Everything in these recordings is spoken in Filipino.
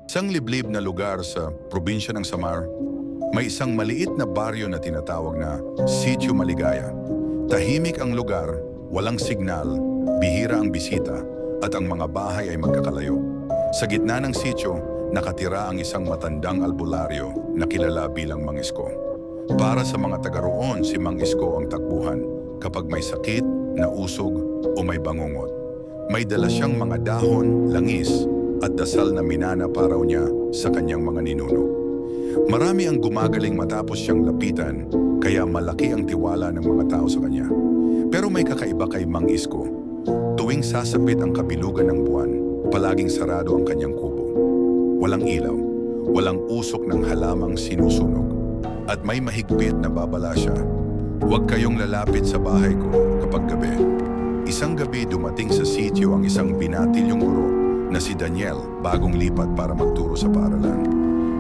Isang liblib na lugar sa probinsya ng Samar, may isang maliit na baryo na tinatawag na Sitio Maligaya. Tahimik ang lugar, walang signal, bihira ang bisita, at ang mga bahay ay magkakalayo. Sa gitna ng sitio, nakatira ang isang matandang albularyo na kilala bilang Mang Isko. Para sa mga taga roon, si Mang Isko ang takbuhan kapag may sakit, nausog o may bangungot. May dala siyang mga dahon, langis at dasal na minana para niya sa kanyang mga ninuno. Marami ang gumagaling matapos siyang lapitan, kaya malaki ang tiwala ng mga tao sa kanya. Pero may kakaiba kay Mang Isko. Tuwing sasapit ang kabilugan ng buwan, palaging sarado ang kanyang kubo. Walang ilaw, walang usok ng halamang sinusunog, at may mahigpit na babala siya. Huwag kayong lalapit sa bahay ko kapag gabi. Isang gabi dumating sa sitio ang isang binatilyong guro na si Daniel, bagong lipat para magturo sa paaralan.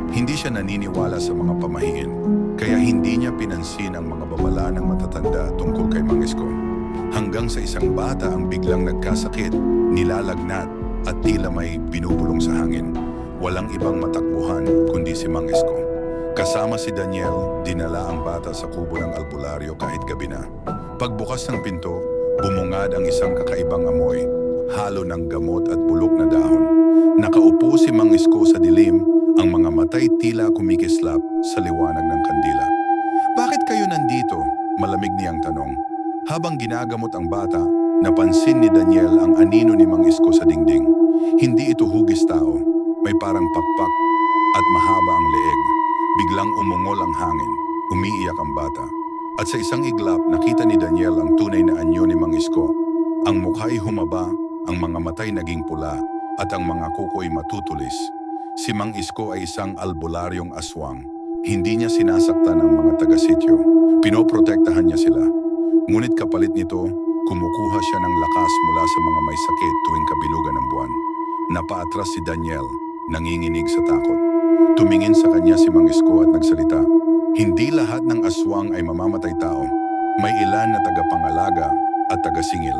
Hindi siya naniniwala sa mga pamahiin, kaya hindi niya pinansin ang mga babala ng matatanda tungkol kay Mang Isko. Hanggang sa isang bata ang biglang nagkasakit, nilalagnat at tila may binubulong sa hangin. Walang ibang matakbuhan kundi si Mang Isko. Kasama si Daniel, dinala ang bata sa kubo ng albularyo kahit gabi na. Pagbukas ng pinto, bumungad ang isang kakaibang amoy, halo ng gamot at bulok na dahon. Nakaupo si Mang Isko sa dilim, ang mga matay tila kumikislap sa liwanag ng kandila. "Bakit kayo nandito?" malamig niyang tanong. Habang ginagamot ang bata, napansin ni Daniel ang anino ni Mang Isko sa dingding. Hindi ito hugis tao, may parang pakpak at mahaba ang leeg. Biglang umungol ang hangin, umiiyak ang bata. At sa isang iglap, nakita ni Daniel ang tunay na anyo ni Mang Isko. Ang mukha'y humaba, ang mga matay naging pula, at ang mga kuko'y matutulis. Si Mang Isko ay isang albularyong aswang. Hindi niya sinasaktan ang mga taga-sityo. Pinoprotektahan niya sila. Ngunit kapalit nito, kumukuha siya ng lakas mula sa mga may sakit tuwing kabilugan ng buwan. Napaatras si Daniel, nanginginig sa takot. Tumingin sa kanya si Mang Isko at nagsalita, "Hindi lahat ng aswang ay mamamatay tao. May ilan na tagapangalaga at tagasingil."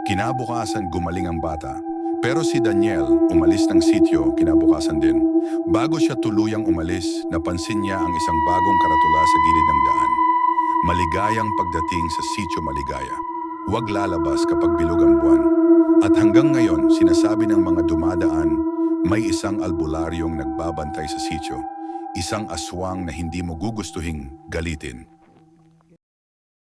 Kinabukasan gumaling ang bata. Pero si Daniel umalis ng sitio kinabukasan din. Bago siya tuluyang umalis, napansin niya ang isang bagong karatula sa gilid ng daan. "Maligayang pagdating sa Sitio Maligaya. Huwag lalabas kapag bilog ang buwan." At hanggang ngayon, sinasabi ng mga dumadaan, may isang albularyong nagbabantay sa sitio. Isang aswang na hindi mo gugustuhing galitin.